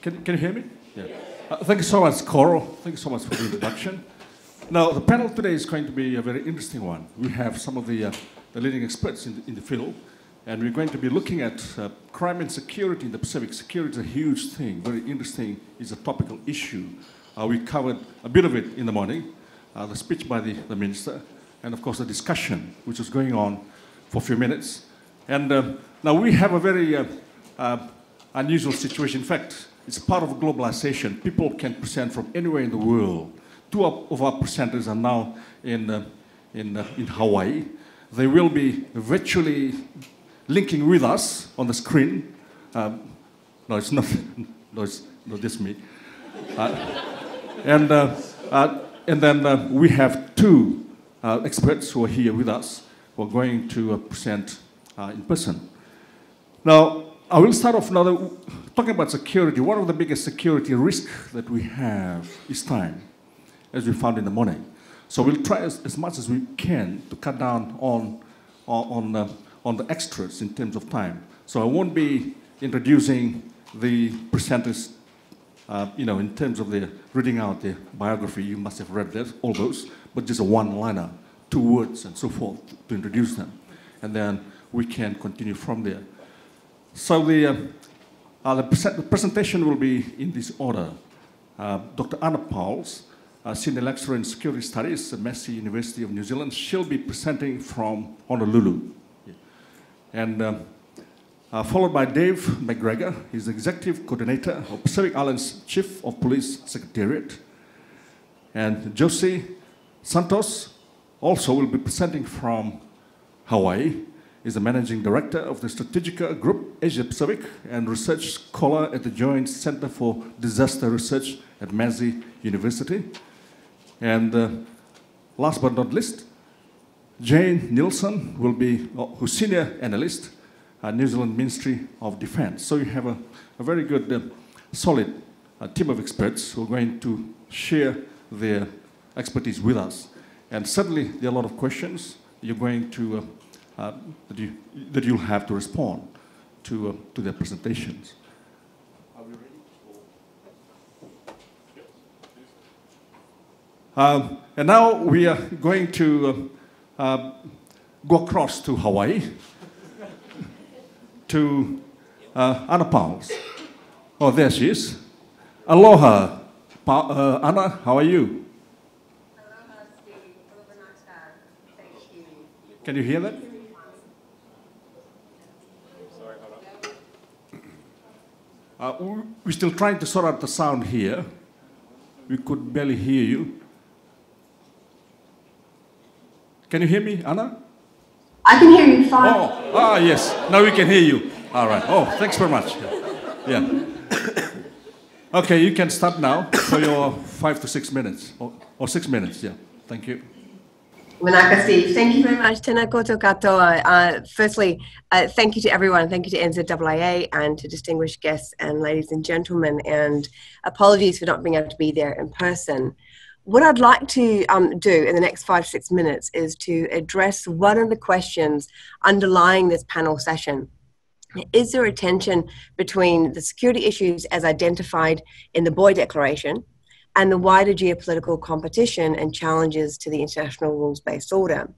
Can you hear me? Yeah. Thank you so much, Coral. Thank you so much for the introduction. Now, the panel today is going to be a very interesting one. We have some of the leading experts in the field, and we're going to be looking at crime and security in the Pacific. Security is a huge thing, very interesting. It's a topical issue. We covered a bit of it in the morning, the speech by the minister, and of course the discussion, which is going on for a few minutes. And now we have a very unusual situation. In fact, it's part of globalization. People can present from anywhere in the world. Two of our presenters are now in Hawaii. They will be virtually linking with us on the screen. No, it's not. No, it's not just me. And then we have two experts who are here with us who are going to present in person. Now, I will start off now talking about security. One of the biggest security risks that we have is time, as we found in the morning. So we'll try as much as we can to cut down on the extras in terms of time. So I won't be introducing the presenters, in terms of their reading out their biography. You must have read that, all those, but just a one-liner, 2 words, and so forth to introduce them, and then we can continue from there. So the presentation will be in this order. Dr. Anna Pauls, Senior Lecturer in Security Studies at Massey University of New Zealand. She'll be presenting from Honolulu. Yeah. And followed by Dave McGregor. He's the Executive Coordinator of Pacific Islands Chief of Police Secretariat. And Josie Santos also will be presenting from Hawaii. Is the Managing Director of the Strategica Group Asia Pacific and Research Scholar at the Joint Center for Disaster Research at Massey University. And last but not least, Jane Nielsen will be who's Senior Analyst at New Zealand Ministry of Defence. So you have a very good, solid team of experts who are going to share their expertise with us. And certainly there are a lot of questions you're going to that you'll have to respond to their presentations. Are we ready? And now we are going to go across to Hawaii to Anna Pauls. Oh, there she is. Aloha, Anna. How are you? Aloha, Steve. Thank you. Can you hear that? We're still trying to sort out the sound here. We could barely hear you. Can you hear me, Anna? I can hear you fine. Oh, yes. Now we can hear you. All right. Oh, thanks very much. Yeah. Okay, you can start now for your 5 to 6 minutes, or 6 minutes. Yeah. Thank you. Manaka Steve, thank you very much. Tēnā koutou katoa. Firstly, thank you to everyone. Thank you to NZAA and to distinguished guests and ladies and gentlemen. And apologies for not being able to be there in person. What I'd like to do in the next 5 to 6 minutes is to address one of the questions underlying this panel session. Is there a tension between the security issues as identified in the Boe Declaration and the wider geopolitical competition and challenges to the international rules-based order?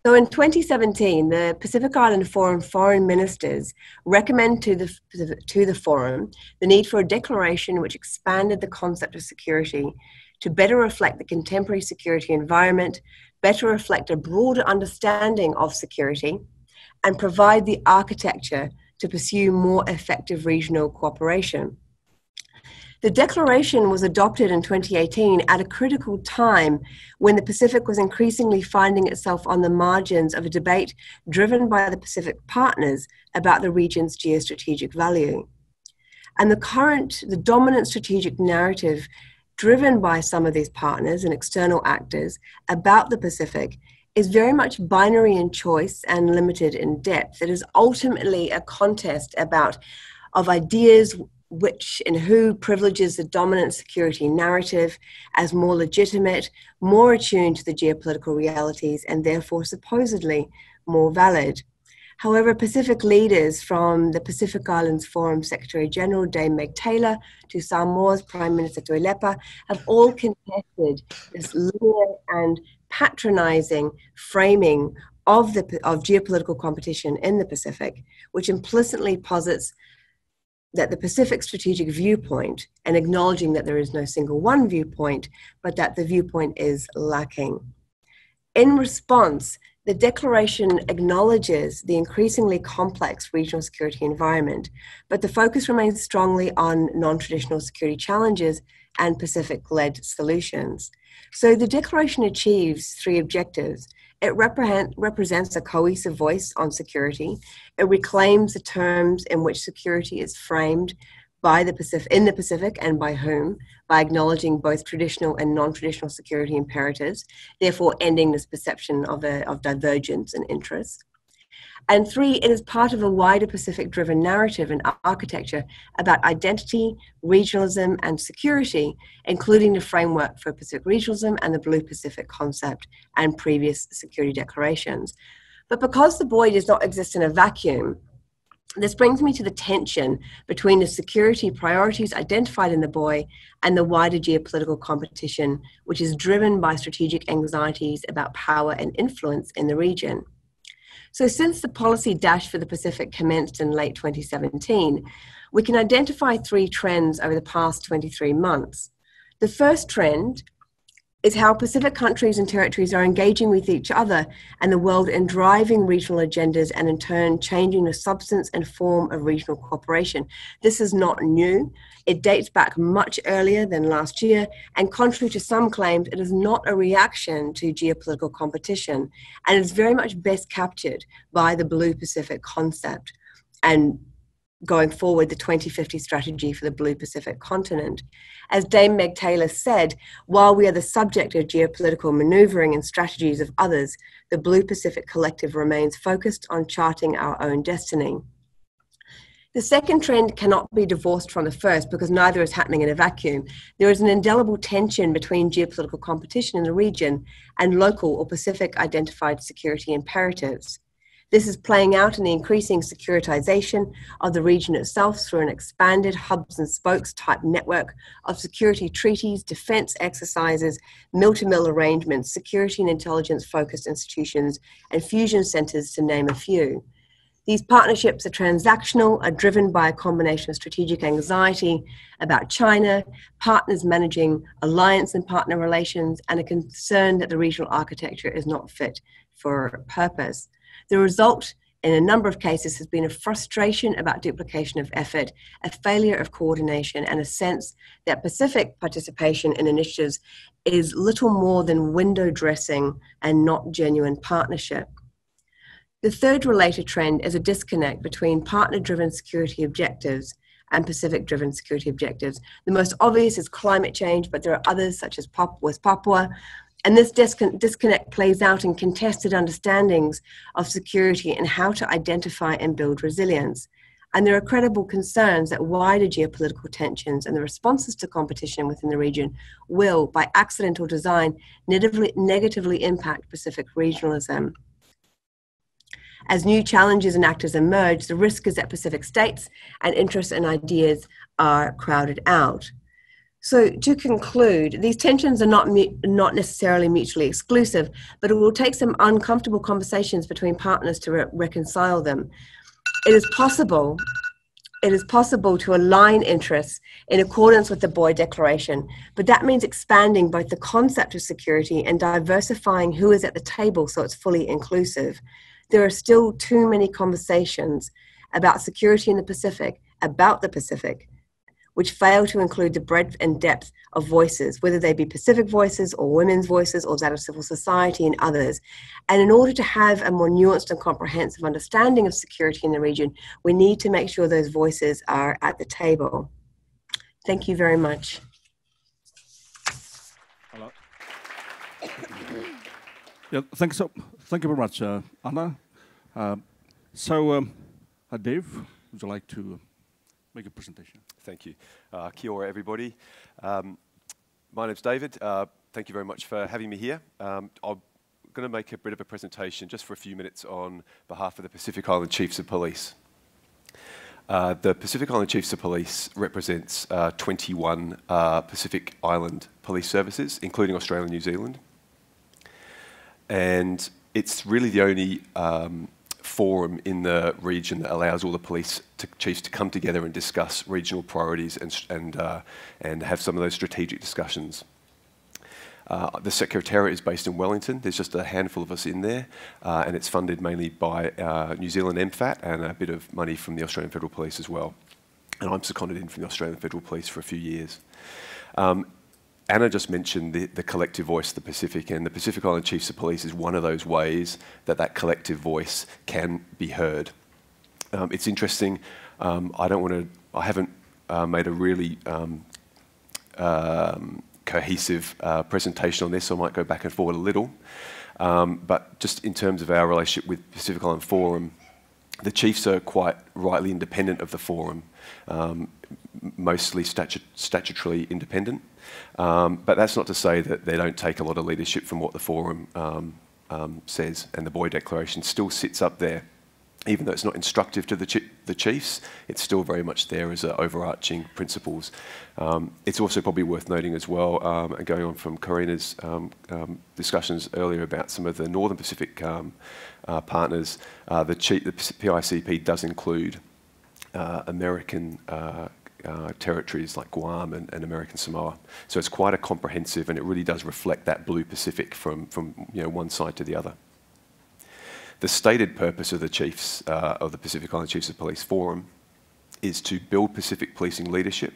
So in 2017, the Pacific Island Forum foreign ministers recommended to the forum the need for a declaration which expanded the concept of security to better reflect the contemporary security environment, better reflect a broader understanding of security, and provide the architecture to pursue more effective regional cooperation. The declaration was adopted in 2018 at a critical time when the Pacific was increasingly finding itself on the margins of a debate driven by the Pacific partners about the region's geostrategic value. And the dominant strategic narrative driven by some of these partners and external actors about the Pacific is very much binary in choice and limited in depth. It is ultimately a contest of ideas which and who privileges the dominant security narrative as more legitimate, more attuned to the geopolitical realities, and therefore supposedly more valid. However, Pacific leaders, from the Pacific Islands Forum Secretary General Dame Meg Taylor to Samoa's Prime Minister Tuilepa, have all contested this linear and patronizing framing of geopolitical competition in the Pacific, which implicitly posits that the Pacific strategic viewpoint, and acknowledging that there is no single one viewpoint, but that the viewpoint is lacking. In response, the Declaration acknowledges the increasingly complex regional security environment, but the focus remains strongly on non-traditional security challenges and Pacific-led solutions. So the Declaration achieves three objectives. It represents a cohesive voice on security. It reclaims the terms in which security is framed by in the Pacific and by whom, by acknowledging both traditional and non-traditional security imperatives, therefore ending this perception of divergence in interests. And three, it is part of a wider Pacific-driven narrative and architecture about identity, regionalism, and security, including the framework for Pacific regionalism and the Blue Pacific concept and previous security declarations. But because the buoy does not exist in a vacuum, this brings me to the tension between the security priorities identified in the buoy and the wider geopolitical competition, which is driven by strategic anxieties about power and influence in the region. So since the policy dash for the Pacific commenced in late 2017, we can identify three trends over the past 23 months. The first trend is how Pacific countries and territories are engaging with each other and the world in driving regional agendas and in turn changing the substance and form of regional cooperation. This is not new. It dates back much earlier than last year, and contrary to some claims, it is not a reaction to geopolitical competition, and is very much best captured by the Blue Pacific concept and going forward, the 2050 strategy for the Blue Pacific continent. As Dame Meg Taylor said, while we are the subject of geopolitical maneuvering and strategies of others, the Blue Pacific Collective remains focused on charting our own destiny. The second trend cannot be divorced from the first because neither is happening in a vacuum. There is an indelible tension between geopolitical competition in the region and local or Pacific identified security imperatives. This is playing out in the increasing securitization of the region itself through an expanded hubs and spokes type network of security treaties, defense exercises, mill-to-mill arrangements, security and intelligence focused institutions, and fusion centers, to name a few. These partnerships are transactional, are driven by a combination of strategic anxiety about China, partners managing alliance and partner relations, and a concern that the regional architecture is not fit for purpose. The result in a number of cases has been a frustration about duplication of effort, a failure of coordination, and a sense that Pacific participation in initiatives is little more than window dressing and not genuine partnership. The third related trend is a disconnect between partner-driven security objectives and Pacific-driven security objectives. The most obvious is climate change, but there are others such as West Papua. And this disconnect plays out in contested understandings of security and how to identify and build resilience. And there are credible concerns that wider geopolitical tensions and the responses to competition within the region will, by accidental design, negatively impact Pacific regionalism. As new challenges and actors emerge, the risk is that Pacific states and interests and ideas are crowded out. So to conclude, these tensions are not necessarily mutually exclusive, but it will take some uncomfortable conversations between partners to reconcile them. It is possible to align interests in accordance with the Boe Declaration, but that means expanding both the concept of security and diversifying who is at the table so it's fully inclusive. There are still too many conversations about security in the Pacific, which fail to include the breadth and depth of voices, whether they be Pacific voices or women's voices or that of civil society and others. And in order to have a more nuanced and comprehensive understanding of security in the region, we need to make sure those voices are at the table. Thank you very much. Hello. Yeah, thank you very much, Anna. Dave, would you like to make a presentation? Thank you. Kia ora, everybody. My name's David. Thank you very much for having me here. I'll going to make a bit of a presentation just for a few minutes on behalf of the Pacific Island Chiefs of Police. The Pacific Island Chiefs of Police represents 21 Pacific Island police services, including Australia and New Zealand. And it's really the only forum in the region that allows all the police chiefs to come together and discuss regional priorities and have some of those strategic discussions. The Secretariat is based in Wellington. There's just a handful of us in there, and it's funded mainly by New Zealand MFAT and a bit of money from the Australian Federal Police as well. And I'm seconded in from the Australian Federal Police for a few years. Anna just mentioned the collective voice of the Pacific, and the Pacific Island Chiefs of Police is one of those ways that that collective voice can be heard. It's interesting. I haven't made a really cohesive presentation on this, so I might go back and forward a little. But just in terms of our relationship with Pacific Island Forum, the chiefs are quite rightly independent of the forum, mostly statutorily independent. But that's not to say that they don't take a lot of leadership from what the forum says, and the Boe Declaration still sits up there. Even though it's not instructive to the chiefs, it's still very much there as overarching principles. It's also probably worth noting as well, and going on from Karina's discussions earlier about some of the Northern Pacific partners, the PICP does include American territories like Guam and American Samoa. So it's quite a comprehensive, and it really does reflect that blue Pacific from one side to the other. The stated purpose of the Chiefs, of the Pacific Island Chiefs of Police Forum, is to build Pacific policing leadership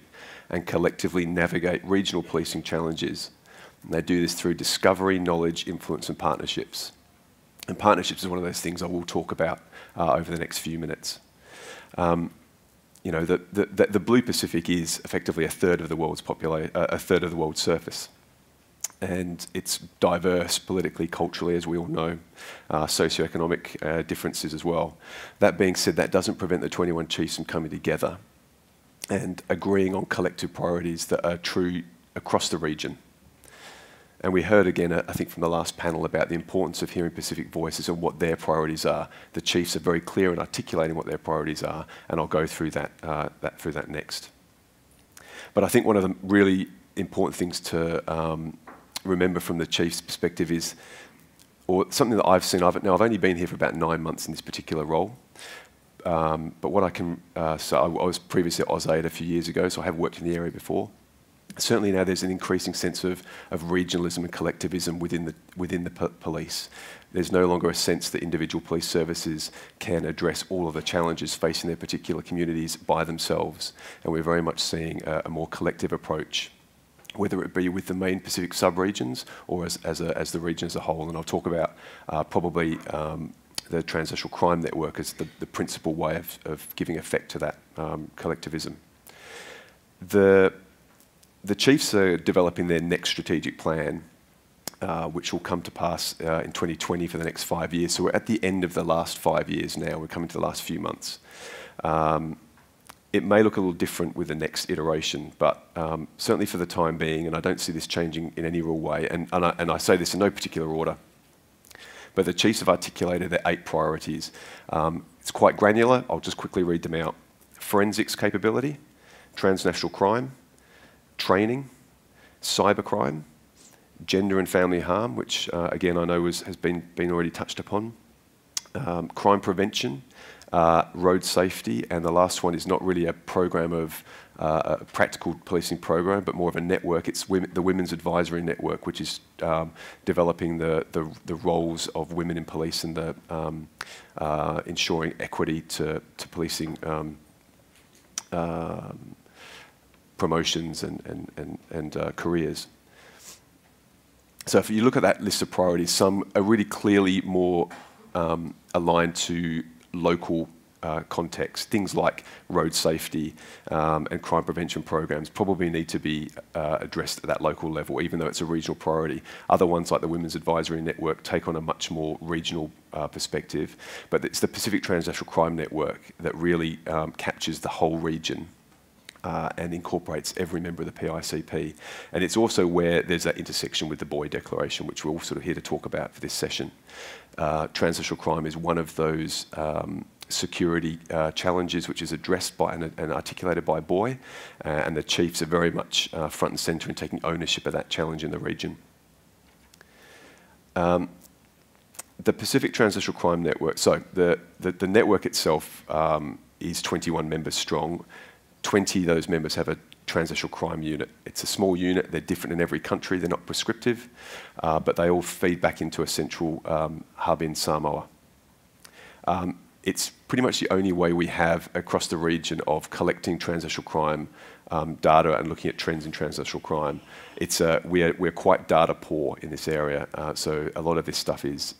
and collectively navigate regional policing challenges. And they do this through discovery, knowledge, influence and partnerships. And partnerships is one of those things I will talk about over the next few minutes. The blue Pacific is effectively a third of the world's world's surface. And it's diverse politically, culturally, as we all know, socioeconomic differences as well. That being said, that doesn't prevent the 21 chiefs from coming together and agreeing on collective priorities that are true across the region. And we heard again, I think from the last panel, about the importance of hearing Pacific voices and what their priorities are. The chiefs are very clear in articulating what their priorities are, and I'll go through that next. But I think one of the really important things to remember from the chief's perspective is, or something that I've seen. I've only been here for about 9 months in this particular role, but what I can, so I was previously at AusAid a few years ago, so I have worked in the area before. Certainly now there's an increasing sense of regionalism and collectivism within the police. There's no longer a sense that individual police services can address all of the challenges facing their particular communities by themselves, and we're very much seeing a more collective approach, whether it be with the main Pacific sub-regions or as the region as a whole. And I'll talk about probably the transnational crime network as the principal way of giving effect to that collectivism. The chiefs are developing their next strategic plan, which will come to pass in 2020 for the next 5 years. So we're at the end of the last 5 years now. We're coming to the last few months. It may look a little different with the next iteration, but certainly for the time being, and I don't see this changing in any real way, and I say this in no particular order, but the chiefs have articulated their 8 priorities. It's quite granular. I'll just quickly read them out. Forensics capability, transnational crime, training, cybercrime, gender and family harm, which again I know has been already touched upon, crime prevention, road safety, and the last one is not really a program of a practical policing program, but more of a network. It's the Women's Advisory Network, which is developing the roles of women in police and ensuring equity to policing promotions and careers. So if you look at that list of priorities, some are really clearly more aligned to local context. Things like road safety and crime prevention programs probably need to be addressed at that local level, even though it's a regional priority. Other ones, like the Women's Advisory Network, take on a much more regional perspective. But it's the Pacific Transnational Crime Network that really captures the whole region. and incorporates every member of the PICP. And it's also where there's that intersection with the Boe Declaration, which we're all sort of here to talk about for this session. Transnational crime is one of those security challenges which is addressed by and articulated by Boe, and the chiefs are very much front and centre in taking ownership of that challenge in the region. The Pacific Transnational Crime Network, so the network itself is 21 members strong. 20 of those members have a transnational crime unit. It's a small unit, they're different in every country, they're not prescriptive, but they all feed back into a central hub in Samoa. It's pretty much the only way we have across the region of collecting transnational crime data and looking at trends in transnational crime. We're quite data poor in this area, so a lot of this stuff is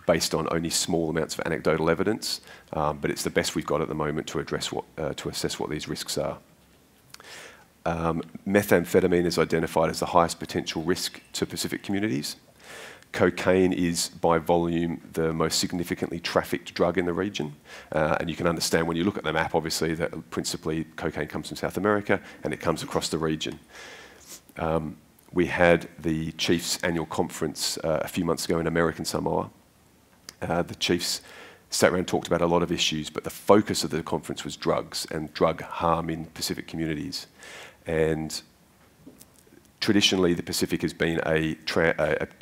based on only small amounts of anecdotal evidence, but it's the best we've got at the moment to assess what these risks are. Methamphetamine is identified as the highest potential risk to Pacific communities. Cocaine is, by volume, the most significantly trafficked drug in the region. And you can understand when you look at the map, obviously, that principally cocaine comes from South America and it comes across the region. We had the Chiefs' annual conference a few months ago in American Samoa. The Chiefs sat around and talked about a lot of issues, but the focus of the conference was drugs and drug harm in Pacific communities. And traditionally, the Pacific has been a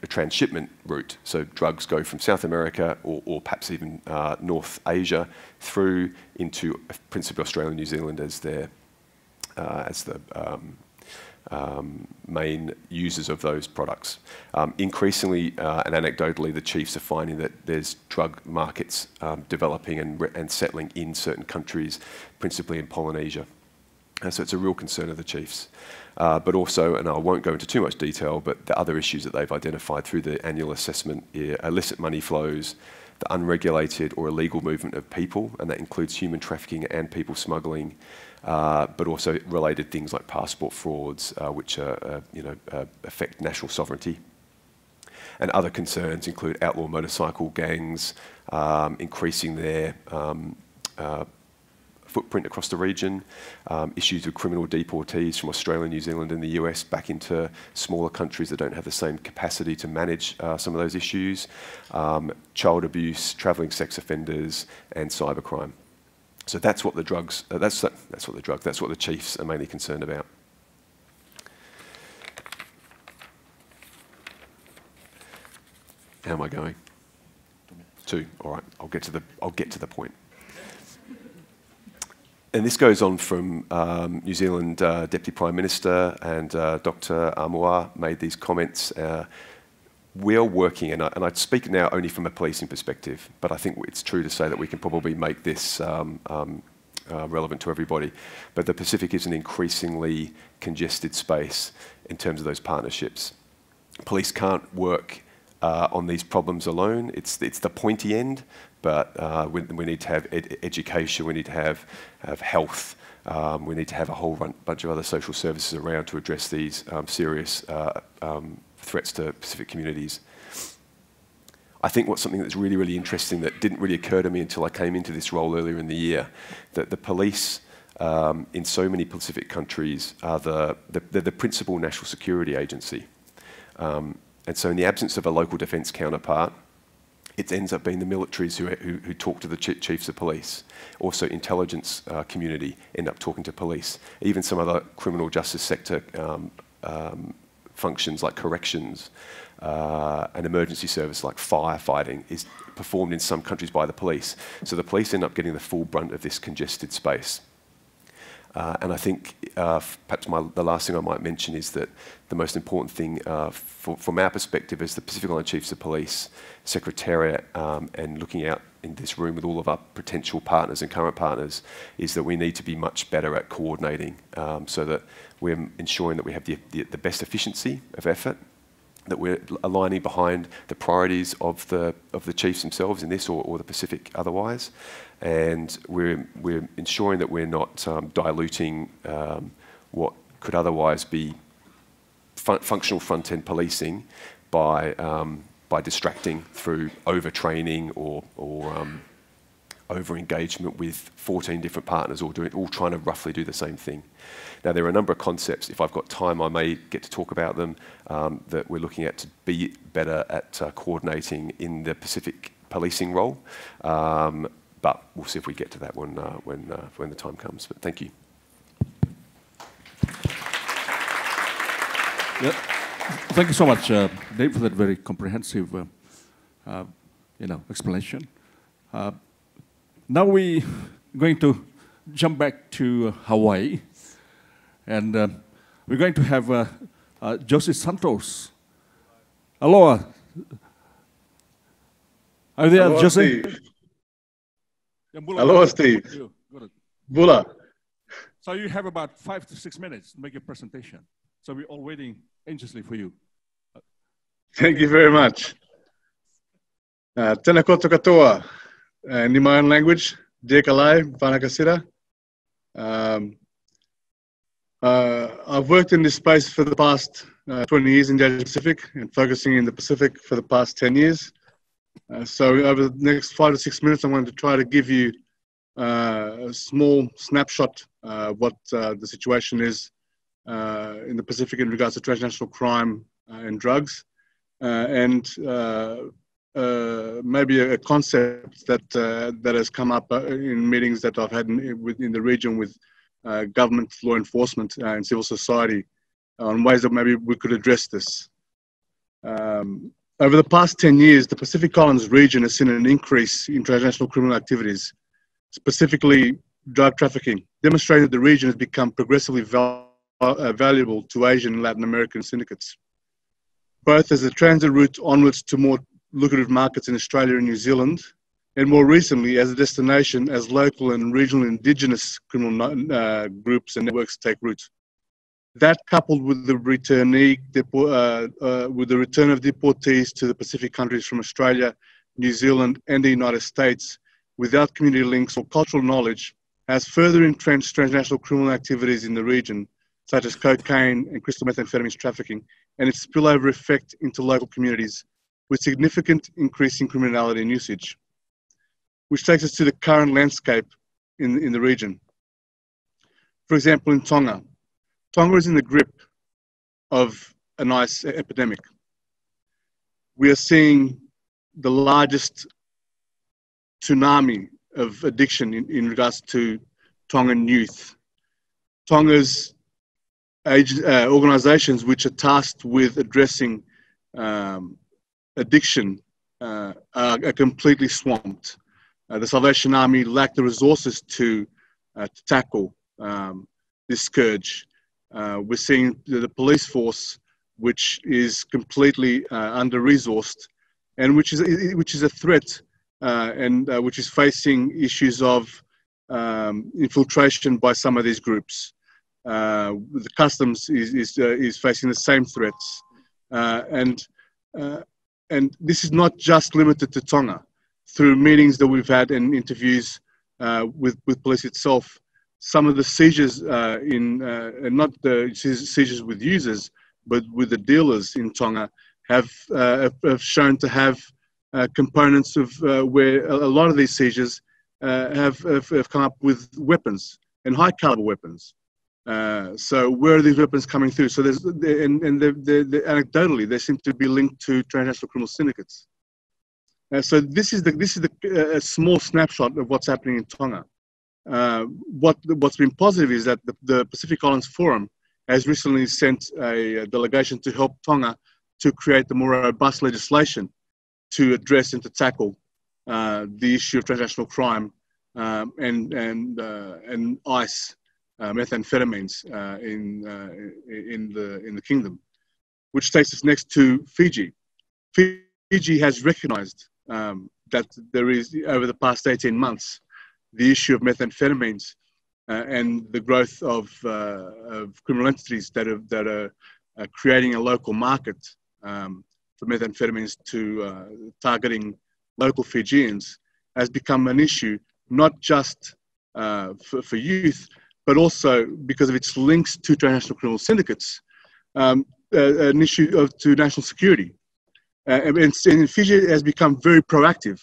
transshipment route. So drugs go from South America or perhaps even North Asia through into principally Australia and New Zealand as the main users of those products. Increasingly and anecdotally, the chiefs are finding that there's drug markets developing and settling in certain countries, principally in Polynesia. So it's a real concern of the chiefs. But also, and I won't go into too much detail, but the other issues that they've identified through the annual assessment are illicit money flows, the unregulated or illegal movement of people, and that includes human trafficking and people smuggling, but also related things like passport frauds, which affect national sovereignty. And other concerns include outlaw motorcycle gangs, increasing their footprint across the region, issues with criminal deportees from Australia, New Zealand and the US back into smaller countries that don't have the same capacity to manage some of those issues, child abuse, travelling sex offenders and cybercrime. So that's what the drugs, that's what the chiefs are mainly concerned about. How am I going? 2. All right, I'll get to the point. And this goes on from New Zealand Deputy Prime Minister and Dr. Amua made these comments. We are working, and I speak now only from a policing perspective, but I think it's true to say that we can probably make this relevant to everybody. But the Pacific is an increasingly congested space in terms of those partnerships. Police can't work on these problems alone. It's the pointy end, but we need to have education, we need to have health, we need to have a whole bunch of other social services around to address these serious threats to Pacific communities. I think what's something that's really, really interesting that didn't really occur to me until I came into this role earlier in the year, that the police in so many Pacific countries are they're the principal national security agency. And so in the absence of a local defence counterpart, it ends up being the militaries who talk to the chiefs of police. Also intelligence community end up talking to police. Even some other criminal justice sector functions like corrections, an emergency service like firefighting is performed in some countries by the police. So the police end up getting the full brunt of this congested space. And I think perhaps the last thing I might mention is that the most important thing from our perspective as the Pacific Island Chiefs of Police Secretariat and looking out in this room with all of our potential partners and current partners is that we need to be much better at coordinating so that we're ensuring that we have the best efficiency of effort, that we're aligning behind the priorities of the chiefs themselves in this or the Pacific otherwise. And we're ensuring that we're not diluting what could otherwise be functional front-end policing by distracting through overtraining or over-engagement with 14 different partners all trying to roughly do the same thing. Now, there are a number of concepts, if I've got time, I may get to talk about them, that we're looking at to be better at coordinating in the Pacific policing role. But we'll see if we get to that when the time comes. But thank you. Yeah. Thank you so much, Dave, for that very comprehensive explanation. Now we're going to jump back to Hawaii, and we're going to have Josie Santos. Aloha. Are you there, Aloha, Josie? Steve. Aloha, Steve. Bula. So you have about 5 to 6 minutes to make your presentation. So we're all waiting anxiously for you. Thank you very much. Tēnā koutou katoa. In my own language, Dekalai, Vanakasira. I've worked in this space for the past 20 years in the Asia Pacific and focusing in the Pacific for the past 10 years. So over the next 5 to 6 minutes, I'm going to try to give you a small snapshot of what the situation is in the Pacific in regards to transnational crime and drugs, and maybe a concept that has come up in meetings that I've had in the region with government, law enforcement, and civil society on ways that maybe we could address this. Over the past 10 years, the Pacific Islands region has seen an increase in transnational criminal activities, specifically drug trafficking, demonstrating that the region has become progressively valuable to Asian and Latin American syndicates, both as a transit route onwards to more lucrative markets in Australia and New Zealand, and more recently as a destination as local and regional indigenous criminal groups and networks take root. That, coupled with the return of deportees to the Pacific countries from Australia, New Zealand, and the United States, without community links or cultural knowledge, has further entrenched transnational criminal activities in the region, such as cocaine and crystal methamphetamine trafficking, and its spillover effect into local communities, with significant increase in criminality and usage. Which takes us to the current landscape in the region. For example, in Tonga. Tonga is in the grip of an ice epidemic. We are seeing the largest tsunami of addiction in regards to Tongan youth. Tonga's organizations which are tasked with addressing addiction are completely swamped. The Salvation Army lack the resources to tackle this scourge. We're seeing the police force, which is completely under-resourced, and which is a threat, and which is facing issues of infiltration by some of these groups. The customs is facing the same threats, and this is not just limited to Tonga. Through meetings that we've had and interviews with police itself, some of the seizures and not the seizures with users, but with the dealers in Tonga have shown to have components of where a lot of these seizures have come up with weapons and high caliber weapons. So where are these weapons coming through? So there's anecdotally they seem to be linked to transnational criminal syndicates. So this is a small snapshot of what's happening in Tonga. What's been positive is that the Pacific Islands Forum has recently sent a delegation to help Tonga to create the more robust legislation to address and to tackle the issue of transnational crime and ice methamphetamines in the kingdom, which takes us next to Fiji. Fiji has recognised that there is, over the past 18 months, the issue of methamphetamines and the growth of criminal entities that are creating a local market for methamphetamines to targeting local Fijians has become an issue, not just for youth, but also because of its links to transnational criminal syndicates, an issue to national security. And Fiji has become very proactive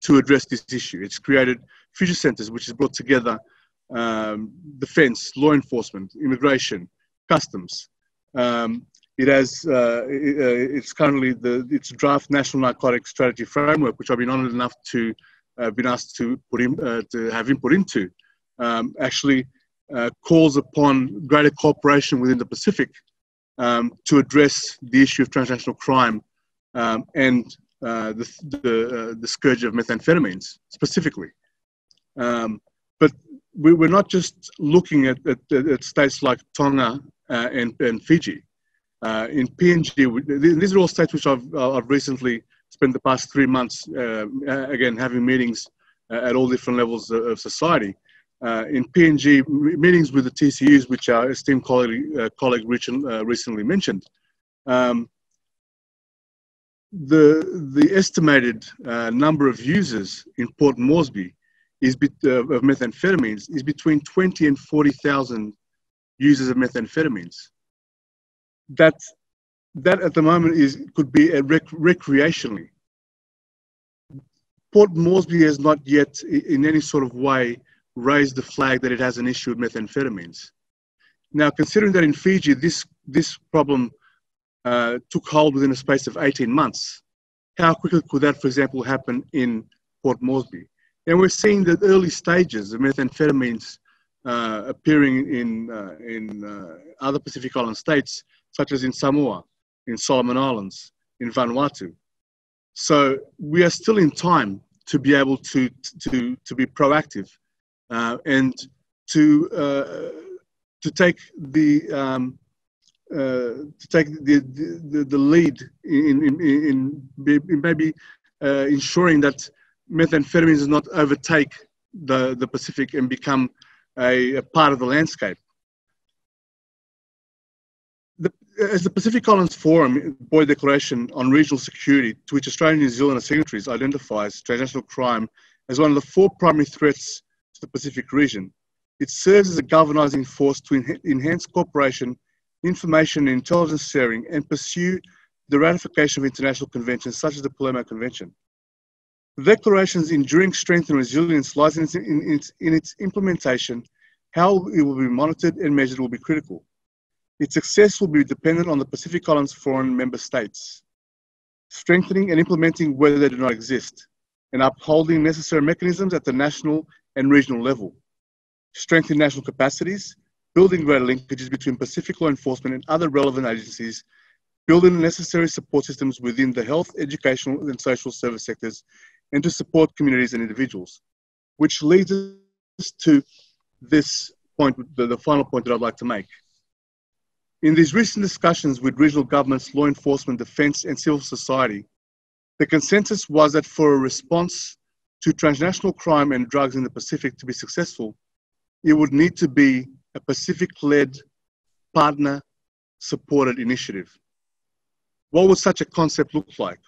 to address this issue. It's created future centres, which has brought together defence, law enforcement, immigration, customs. It's currently its draft national narcotic strategy framework, which I've been honoured enough to been asked to have input into, actually calls upon greater cooperation within the Pacific to address the issue of transnational crime and the scourge of methamphetamines specifically. But we're not just looking at states like Tonga and Fiji. In PNG, these are all states which I've recently spent the past 3 months, again, having meetings at all different levels of society. In PNG, meetings with the TCUs, which our esteemed colleague recently mentioned, the estimated number of users in Port Moresby of methamphetamines is between 20 and 40,000 users of methamphetamines. That at the moment could be recreationally. Port Moresby has not yet in any sort of way raised the flag that it has an issue with methamphetamines. Now, considering that in Fiji, this problem took hold within a space of 18 months, how quickly could that, for example, happen in Port Moresby? And we're seeing the early stages of methamphetamines appearing in other Pacific Island states, such as in Samoa, in Solomon Islands, in Vanuatu. So we are still in time to be able to be proactive and to take the lead in maybe ensuring that methamphetamines does not overtake the Pacific and become a part of the landscape. As the Pacific Islands Forum, Boe Declaration on Regional Security, to which Australia and New Zealand are signatories, identifies transnational crime as one of the 4 primary threats to the Pacific region. It serves as a galvanizing force to enhance cooperation, information and intelligence sharing, and pursue the ratification of international conventions such as the Palermo Convention. The Declaration's enduring strength and resilience lies in its implementation. How it will be monitored and measured will be critical. Its success will be dependent on the Pacific Islands foreign member states, strengthening and implementing where they do not exist, and upholding necessary mechanisms at the national and regional level, strengthening national capacities, building greater linkages between Pacific law enforcement and other relevant agencies, building the necessary support systems within the health, educational and social service sectors, and to support communities and individuals. Which leads us to this point, the final point that I'd like to make. In these recent discussions with regional governments, law enforcement, defence and civil society, the consensus was that for a response to transnational crime and drugs in the Pacific to be successful, it would need to be a Pacific-led, partner-supported initiative. What would such a concept look like?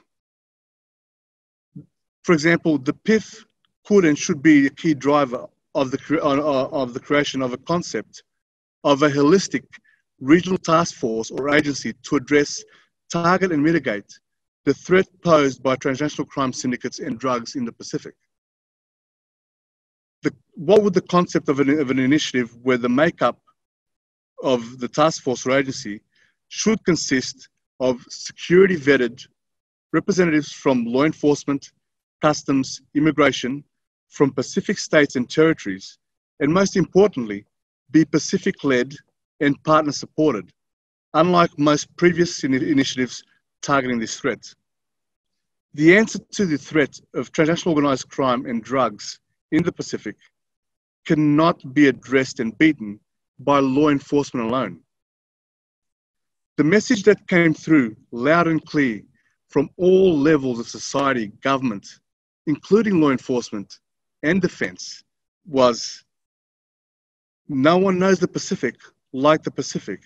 For example, the PIF could and should be a key driver of the creation of a concept of a holistic regional task force or agency to address, target and mitigate the threat posed by transnational crime syndicates and drugs in the Pacific. What would the concept of an initiative where the makeup of the task force or agency should consist of security vetted representatives from law enforcement, customs, immigration, from Pacific states and territories, and most importantly, be Pacific-led and partner-supported, unlike most previous initiatives targeting this threat. The answer to the threat of transnational organized crime and drugs in the Pacific cannot be addressed and beaten by law enforcement alone. The message that came through loud and clear from all levels of society, government, including law enforcement and defense, was no one knows the Pacific like the Pacific.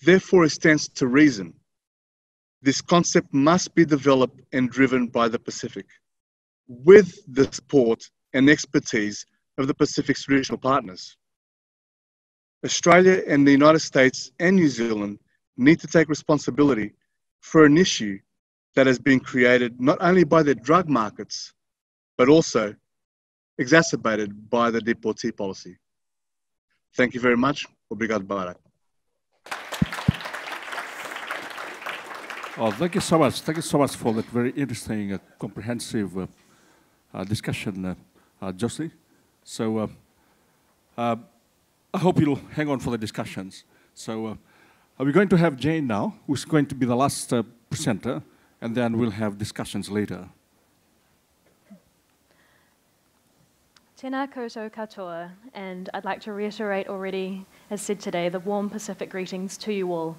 Therefore, it stands to reason this concept must be developed and driven by the Pacific with the support and expertise of the Pacific's traditional partners. Australia and the United States and New Zealand need to take responsibility for an issue that has been created not only by their drug markets, but also exacerbated by the deportee policy. Thank you very much. Obrigado, Barak. Oh, thank you so much. Thank you so much for that very interesting, comprehensive discussion, Josie. So I hope you'll hang on for the discussions. So we're going to have Jane now, who's going to be the last presenter, and then we'll have discussions later. Tēnā koutou katoa, and I'd like to reiterate already, as said today, the warm Pacific greetings to you all.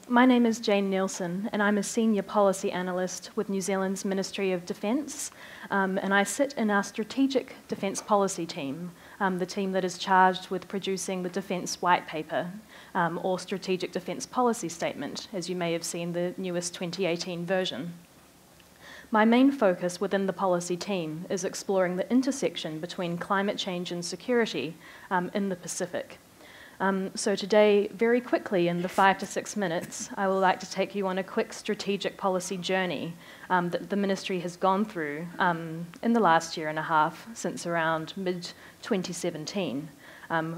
My name is Jane Nielsen, and I'm a Senior Policy Analyst with New Zealand's Ministry of Defence, and I sit in our Strategic Defence Policy team, the team that is charged with producing the Defence White Paper, or Strategic Defence Policy Statement, as you may have seen the newest 2018 version. My main focus within the policy team is exploring the intersection between climate change and security in the Pacific. So today, very quickly, in the 5 to 6 minutes, I would like to take you on a quick strategic policy journey that the Ministry has gone through in the last year and a half, since around mid-2017,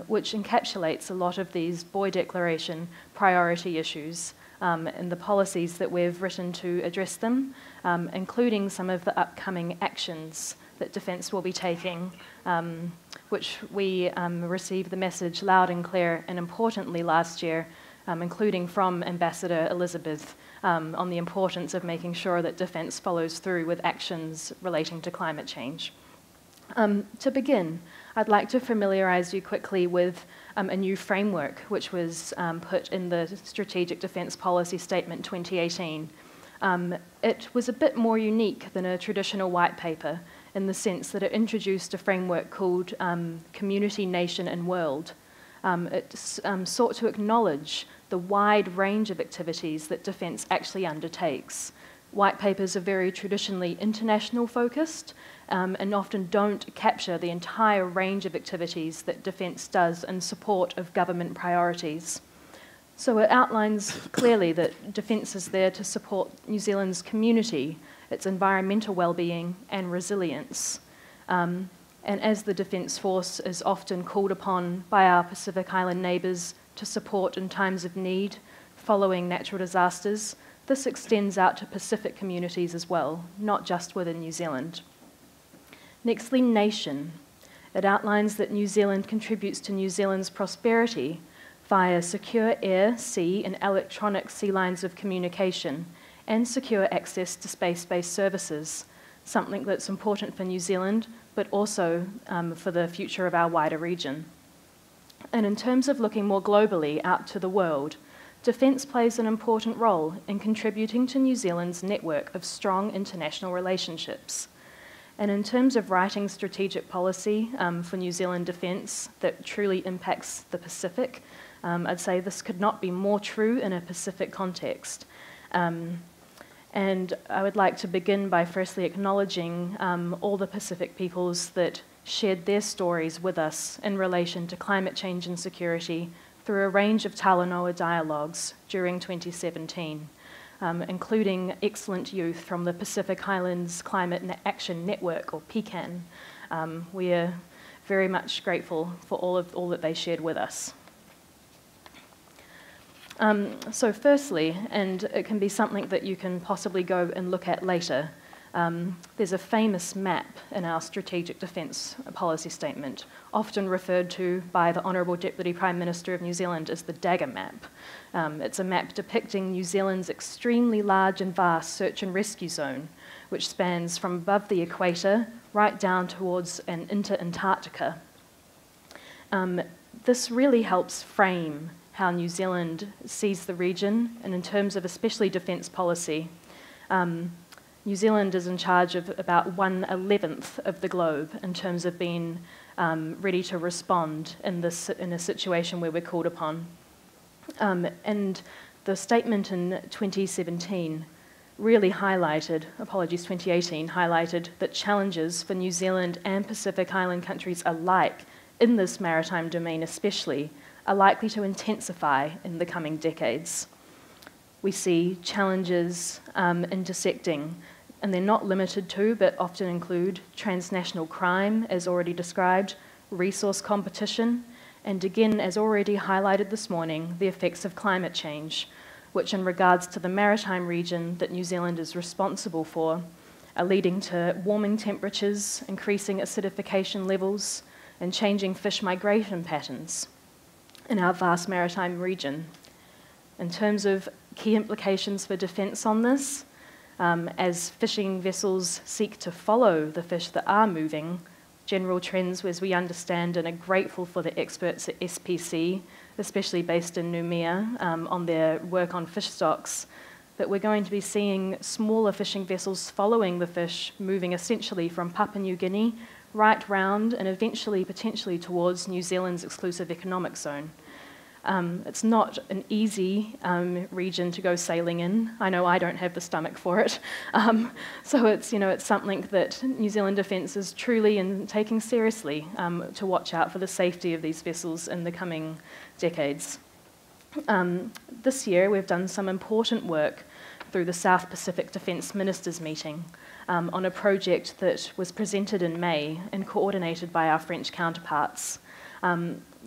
which encapsulates a lot of these Boe Declaration priority issues and the policies that we've written to address them, including some of the upcoming actions that Defence will be taking, which we received the message loud and clear, and importantly last year, including from Ambassador Elizabeth, on the importance of making sure that Defence follows through with actions relating to climate change. To begin, I'd like to familiarise you quickly with a new framework which was put in the Strategic Defence Policy Statement 2018. It was a bit more unique than a traditional white paper in the sense that it introduced a framework called Community, Nation and World. It sought to acknowledge the wide range of activities that Defence actually undertakes. White papers are very traditionally international focused and often don't capture the entire range of activities that Defence does in support of government priorities. So it outlines clearly that Defence is there to support New Zealand's community, its environmental well-being and resilience. And as the Defence Force is often called upon by our Pacific Island neighbours to support in times of need following natural disasters, this extends out to Pacific communities as well, not just within New Zealand. Nextly, nation. It outlines that New Zealand contributes to New Zealand's prosperity via secure air, sea and electronic sea lines of communication and secure access to space-based services, something that's important for New Zealand, but also for the future of our wider region. And in terms of looking more globally out to the world, Defence plays an important role in contributing to New Zealand's network of strong international relationships. And in terms of writing strategic policy for New Zealand Defence that truly impacts the Pacific, I'd say this could not be more true in a Pacific context. And I would like to begin by firstly acknowledging all the Pacific peoples that shared their stories with us in relation to climate change and security through a range of Talanoa dialogues during 2017, including excellent youth from the Pacific Islands Climate Action Network, or PCAN. We are very much grateful for all that they shared with us. So firstly, and it can be something that you can possibly go and look at later, there's a famous map in our Strategic Defence Policy Statement, often referred to by the Honourable Deputy Prime Minister of New Zealand as the Dagger Map. It's a map depicting New Zealand's extremely large and vast search and rescue zone, which spans from above the equator right down towards and into Antarctica. This really helps frame how New Zealand sees the region, and in terms of especially defence policy. New Zealand is in charge of about 1/11 of the globe in terms of being ready to respond in a situation where we're called upon. And the statement in 2017 really highlighted, 2018, highlighted that challenges for New Zealand and Pacific Island countries alike, in this maritime domain especially, are likely to intensify in the coming decades. We see challenges intersecting And they're not limited to, but often include transnational crime, as already described, resource competition, and again, as already highlighted this morning, the effects of climate change, which in regards to the maritime region that New Zealand is responsible for, are leading to warming temperatures, increasing acidification levels, and changing fish migration patterns in our vast maritime region. In terms of key implications for defence on this, as fishing vessels seek to follow the fish that are moving, general trends, as we understand and are grateful for the experts at SPC, especially based in Noumea, on their work on fish stocks, that we're going to be seeing smaller fishing vessels following the fish, moving essentially from Papua New Guinea right round and eventually potentially towards New Zealand's exclusive economic zone. It's not an easy region to go sailing in. I know I don't have the stomach for it. So it's something that New Zealand Defence is truly taking seriously to watch out for the safety of these vessels in the coming decades. This year we've done some important work through the South Pacific Defence Ministers meeting on a project that was presented in May and coordinated by our French counterparts.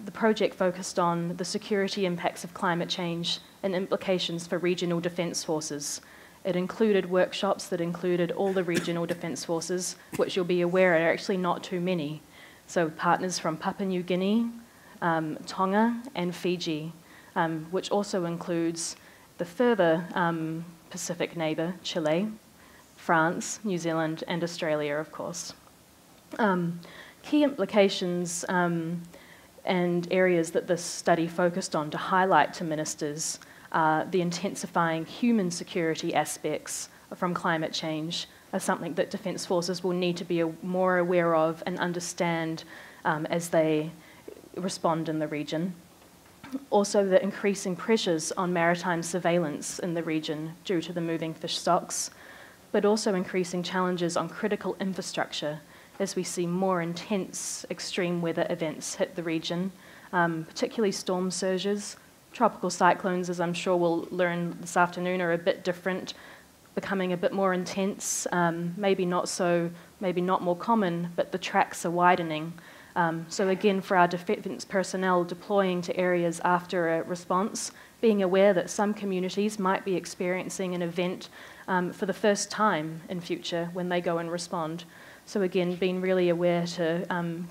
The project focused on the security impacts of climate change and implications for regional defence forces. It included workshops that included all the regional defence forces, which you'll be aware are actually not too many. So partners from Papua New Guinea, Tonga and Fiji, which also includes the further Pacific neighbour, Chile, France, New Zealand and Australia, of course. Key implications and areas that this study focused on to highlight to ministers are the intensifying human security aspects from climate change are something that defence forces will need to be more aware of and understand as they respond in the region. Also, the increasing pressures on maritime surveillance in the region due to the moving fish stocks, but also increasing challenges on critical infrastructure as we see more intense extreme weather events hit the region, particularly storm surges. Tropical cyclones, as I'm sure we'll learn this afternoon, are a bit different, becoming a bit more intense, maybe not more common, but the tracks are widening. So again, for our defence personnel deploying to areas after a response, being aware that some communities might be experiencing an event for the first time in future when they go and respond. So again, being really aware to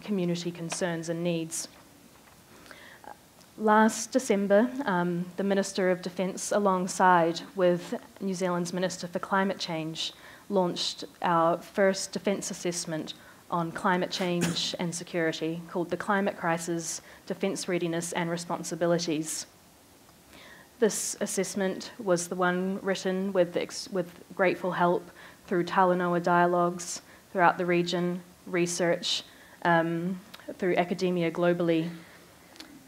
community concerns and needs. Last December, the Minister of Defence, alongside with New Zealand's Minister for Climate Change, launched our first defence assessment on climate change and security called the Climate Crisis, Defence Readiness and Responsibilities. This assessment was the one written with grateful help through Talanoa dialogues throughout the region, research, through academia globally,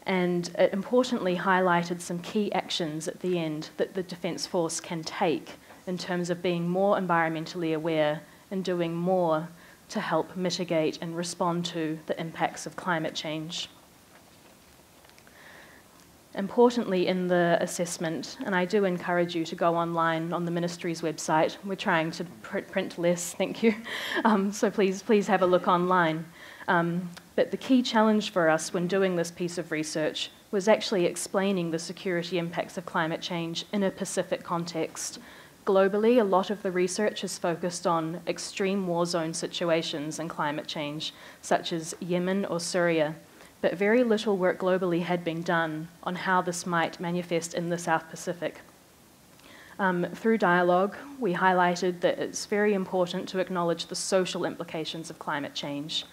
and it importantly highlighted some key actions at the end that the Defence Force can take in terms of being more environmentally aware and doing more to help mitigate and respond to the impacts of climate change. Importantly in the assessment, and I do encourage you to go online on the Ministry's website, we're trying to print less, thank you, so please have a look online. But the key challenge for us when doing this piece of research was actually explaining the security impacts of climate change in a Pacific context. Globally, a lot of the research is focused on extreme war zone situations and climate change, such as Yemen or Syria, but very little work globally had been done on how this might manifest in the South Pacific. Through dialogue, we highlighted that it's very important to acknowledge the social implications of climate change.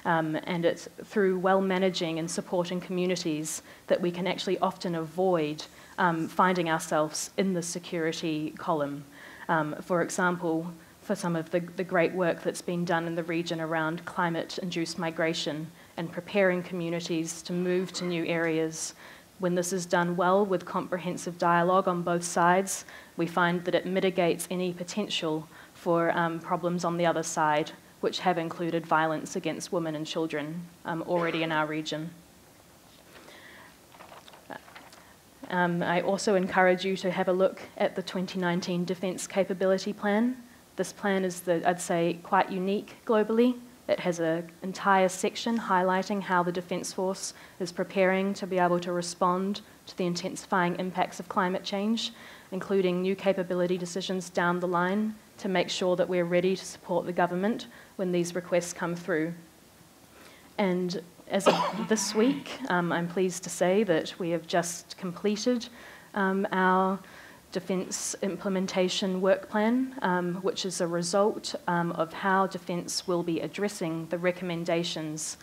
And it's through well managing and supporting communities that we can actually often avoid finding ourselves in the security column. For example, for some of the great work that's been done in the region around climate-induced migration and preparing communities to move to new areas. When this is done well with comprehensive dialogue on both sides, we find that it mitigates any potential for problems on the other side, which have included violence against women and children already in our region. I also encourage you to have a look at the 2019 Defence Capability Plan. This plan is, I'd say, quite unique globally. It has an entire section highlighting how the Defence Force is preparing to be able to respond to the intensifying impacts of climate change, including new capability decisions down the line to make sure that we're ready to support the government when these requests come through. And as of this week, I'm pleased to say that we have just completed our Defence Implementation Work Plan, which is a result of how Defence will be addressing the recommendations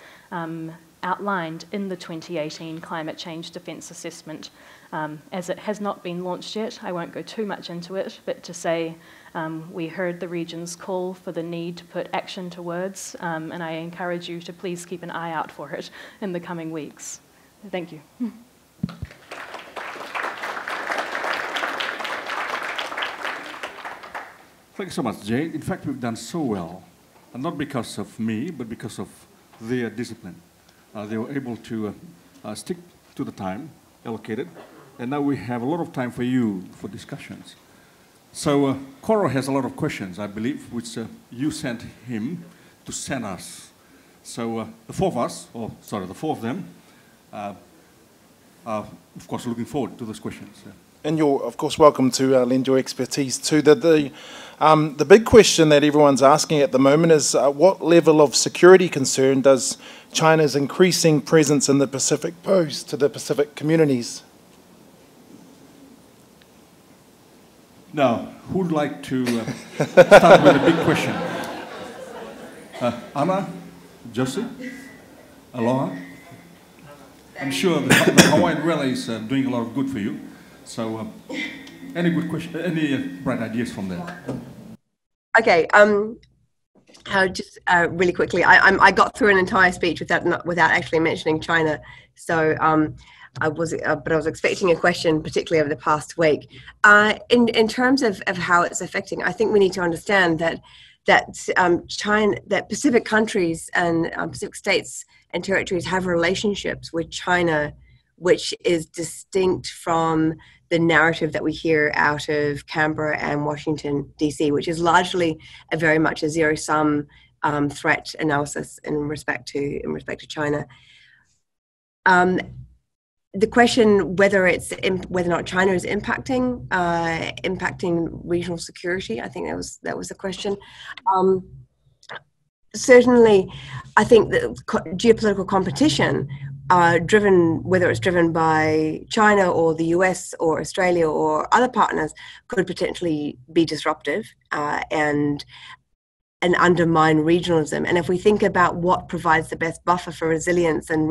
outlined in the 2018 Climate Change Defence Assessment. As it has not been launched yet, I won't go too much into it, but to say we heard the region's call for the need to put action to words, and I encourage you to please keep an eye out for it in the coming weeks. Thank you. Thank you so much, Jane. In fact, we've done so well, and not because of me, but because of their discipline. They were able to stick to the time allocated, and now we have a lot of time for you for discussions. So Coro has a lot of questions, I believe, which you sent him to send us. So the four of us, or sorry, the four of them, are of course looking forward to those questions. And you're, of course, welcome to lend your expertise too. The big question that everyone's asking at the moment is what level of security concern does China's increasing presence in the Pacific pose to the Pacific communities? Now, who would like to start with a big question? Anna, Josie, Aloha. I'm sure the Hawaiian weather is doing a lot of good for you. So, any good question? Any bright ideas from there? Okay. Just really quickly, I got through an entire speech without actually mentioning China. So, but I was expecting a question, particularly over the past week. In terms of how it's affecting, I think we need to understand that Pacific countries and Pacific states and territories have relationships with China, which is distinct from the narrative that we hear out of Canberra and Washington, D.C., which is largely very much a zero-sum threat analysis in respect to China. The question whether or not China is impacting regional security, I think that was the question. Certainly, I think that geopolitical competition, whether it's driven by China or the US or Australia or other partners, could potentially be disruptive and undermine regionalism. And if we think about what provides the best buffer for resilience and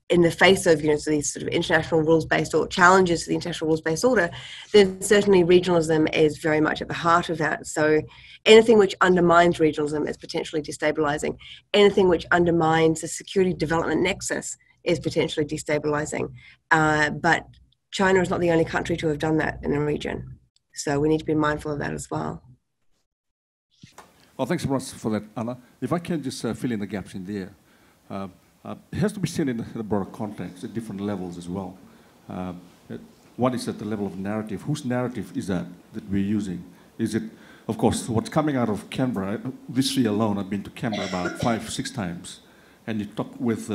in the face of these sort of international rules-based or challenges to the international rules-based order, then certainly regionalism is very much at the heart of that. So anything which undermines regionalism is potentially destabilizing. Anything which undermines the security development nexus is potentially destabilizing. But China is not the only country to have done that in the region. So we need to be mindful of that as well. Well, thanks so much for that, Anna. If I can just fill in the gaps in there. It has to be seen in the broader context at different levels as well. One is at the level of narrative. Whose narrative is that we're using? Is it, of course, what's coming out of Canberra? This year alone, I've been to Canberra about 5-6 times, and you talk with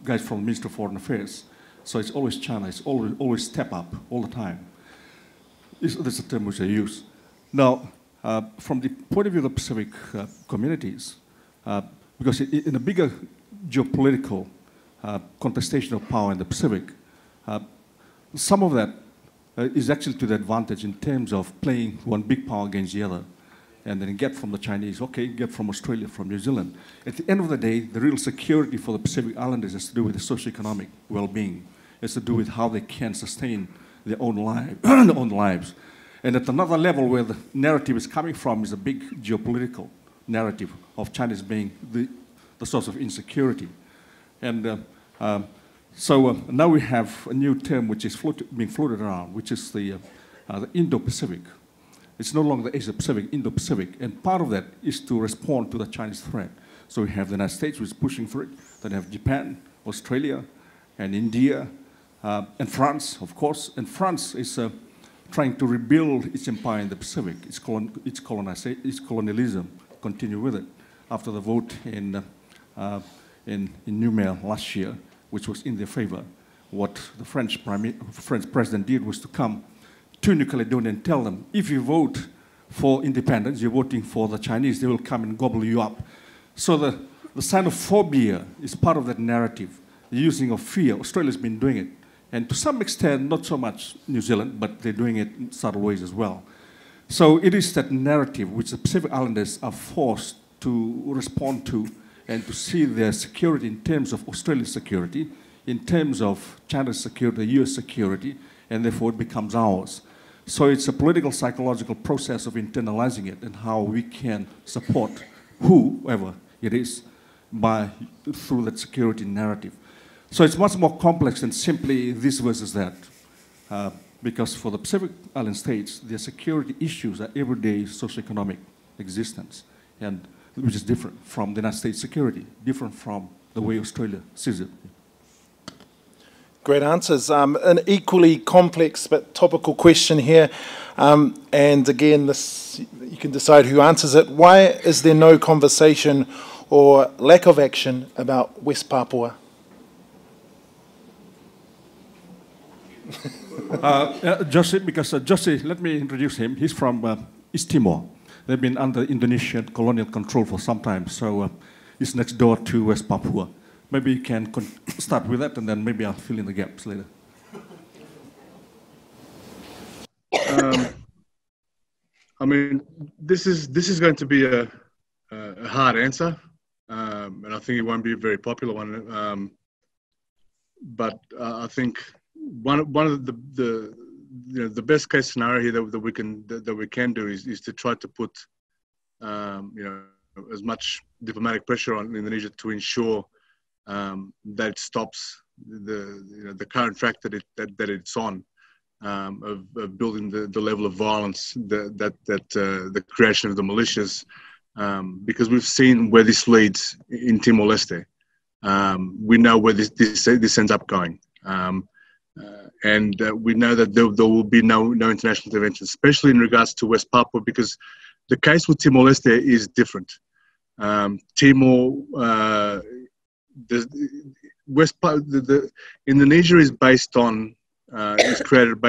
guys from the Ministry of Foreign Affairs. So it's always China. It's always step up all the time. That's a term which I use. Now, from the point of view of the Pacific communities, because in a bigger geopolitical contestation of power in the Pacific, some of that is actually to the advantage in terms of playing one big power against the other, and then get from the Chinese, okay, get from Australia, from New Zealand. At the end of the day, the real security for the Pacific Islanders has to do with the socioeconomic well-being. It's to do with how they can sustain their own lives. And at another level where the narrative is coming from is a big geopolitical narrative of China as being the source of insecurity. And so now we have a new term which is being floated around, which is the Indo-Pacific. It's no longer the Asia-Pacific, Indo-Pacific. And part of that is to respond to the Chinese threat. So we have the United States, which is pushing for it. Then we have Japan, Australia, and India, and France, of course. And France is trying to rebuild its empire in the Pacific, its colonialism, continue with it. After the vote in Nouméa last year, which was in their favor, what the French president did was to come to New Caledonia and tell them, if you vote for independence, you're voting for the Chinese, they will come and gobble you up. So the xenophobia is part of that narrative, the using of fear. Australia's been doing it. And to some extent, not so much New Zealand, but they're doing it in subtle ways as well. So it is that narrative which the Pacific Islanders are forced to respond to and to see their security in terms of Australia's security, in terms of China's security, US security, and therefore it becomes ours. So it's a political, psychological process of internalizing it and how we can support whoever it is through that security narrative. So it's much more complex than simply this versus that. Because for the Pacific Island states, their security issues are everyday socioeconomic existence, and which is different from the United States security, different from the way Australia sees it. Great answers. An equally complex but topical question here. And again, this, you can decide who answers it. Why is there no conversation or lack of action about West Papua? Jose, because Jose, let me introduce him. He's from East Timor. They've been under Indonesian colonial control for some time, so it's next door to West Papua. Maybe you can start with that, and then maybe I'll fill in the gaps later. I mean, this is going to be a hard answer, and I think it won't be a very popular one. But I think one of the best case scenario here that we can do is to try to put as much diplomatic pressure on Indonesia to ensure that it stops the current track that it's on of building the level of violence that the creation of the militias, because we've seen where this leads in Timor-Leste. We know where this ends up going. And we know that there will be no international intervention, especially in regards to West Papua, because the case with Timor-Leste is different. Indonesia is based on, is created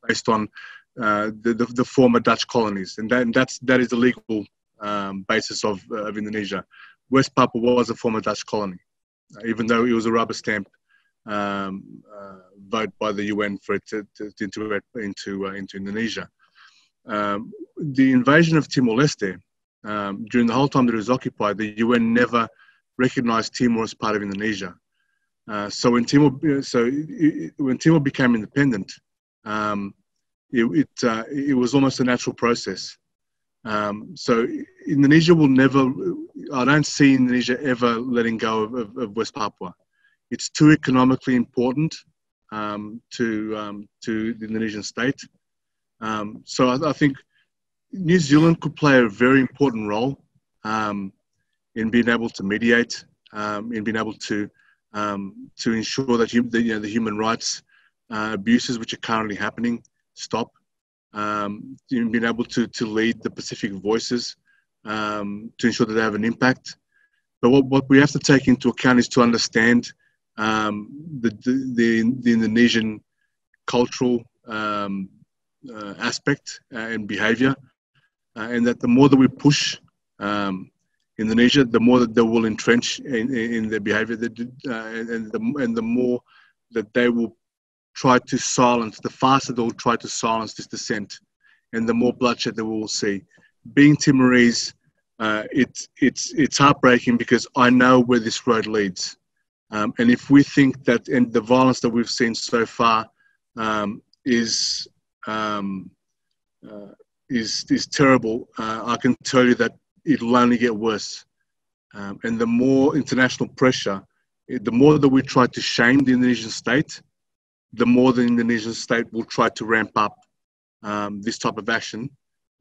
based on the former Dutch colonies, and that is the legal basis of Indonesia. West Papua was a former Dutch colony, even though it was a rubber stamp vote by the UN for it to integrate into Indonesia. The invasion of Timor-Leste, during the whole time that it was occupied, the UN never recognized Timor as part of Indonesia. So when Timor became independent, it was almost a natural process. So Indonesia will never, I don't see Indonesia ever letting go of West Papua. It's too economically important to the Indonesian state. So I think New Zealand could play a very important role in being able to mediate, in being able to ensure that the human rights abuses which are currently happening stop. In being able to lead the Pacific voices to ensure that they have an impact. But what we have to take into account is to understand the Indonesian cultural aspect and behavior, and that the more that we push Indonesia, the more that they will entrench in their behavior, and the more that they will try to silence, the faster they will try to silence this dissent, and the more bloodshed that we will see. Being Timorese, it's heartbreaking because I know where this road leads. And if we think that and the violence that we've seen so far is terrible, I can tell you that it'll only get worse. And the more international pressure, the more that we try to shame the Indonesian state, the more the Indonesian state will try to ramp up this type of action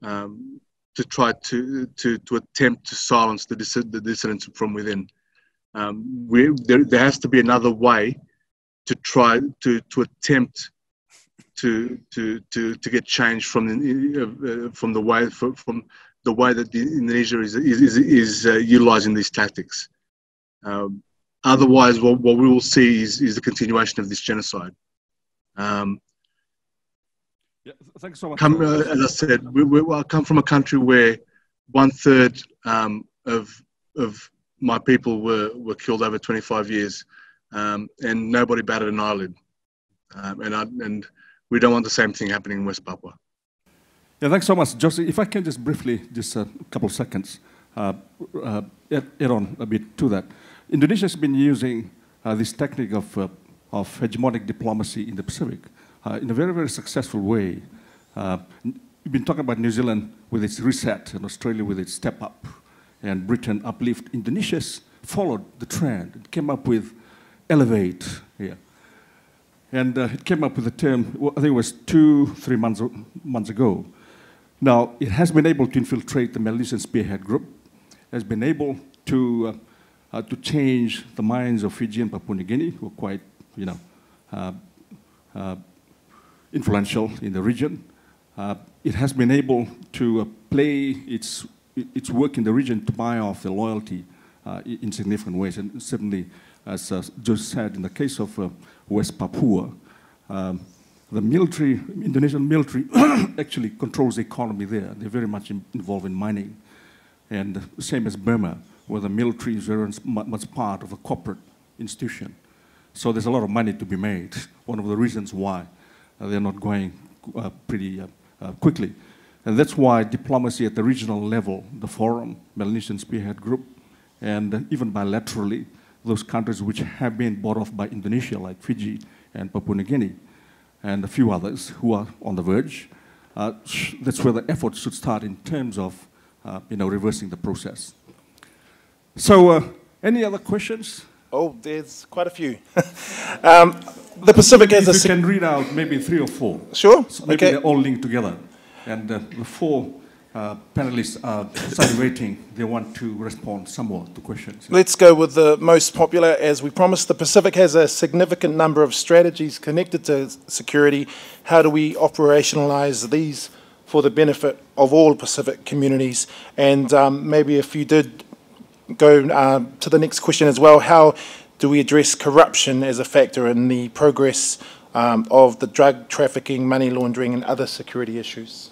to try to attempt to silence the dissidents from within. There has to be another way to try to attempt to get change from the way that Indonesia is utilizing these tactics. Otherwise, what we will see is the continuation of this genocide. Yeah, thanks so much. As I said, I come from a country where 1/3 of my people were killed over 25 years, and nobody batted an eyelid. And we don't want the same thing happening in West Papua. Yeah, thanks so much, Josie. If I can just briefly, just a couple of seconds, add on a bit to that. Indonesia has been using this technique of hegemonic diplomacy in the Pacific in a very, very successful way. We've been talking about New Zealand with its reset, and Australia with its step up, and Britain uplift. Indonesia's followed the trend. It came up with elevate here. And it came up with a term, I think it was 2-3 months ago. Now, it has been able to infiltrate the Melanesian Spearhead Group, has been able to change the minds of Fiji and Papua New Guinea, who are quite, influential in the region. It has been able to play its work in the region to buy off the loyalty in significant ways. And certainly, as Joe said, in the case of West Papua, the military, Indonesian military, actually controls the economy there. They're very much involved in mining. And the same as Burma, where the military is very much part of a corporate institution. So there's a lot of money to be made. One of the reasons why they're not going pretty quickly. And that's why diplomacy at the regional level, the Forum, Melanesian Spearhead Group, and even bilaterally, those countries which have been bought off by Indonesia, like Fiji and Papua New Guinea, and a few others who are on the verge, that's where the efforts should start in terms of reversing the process. So, any other questions? Oh, there's quite a few. The Pacific has if you can read out maybe 3 or 4. Sure. So maybe they're all linked together. And the 4 panelists are salivating. They want to respond somewhat to questions. Let's go with the most popular. As we promised, the Pacific has a significant number of strategies connected to security. How do we operationalize these for the benefit of all Pacific communities? And maybe if you did go to the next question as well, how do we address corruption as a factor in the progress of the drug trafficking, money laundering, and other security issues?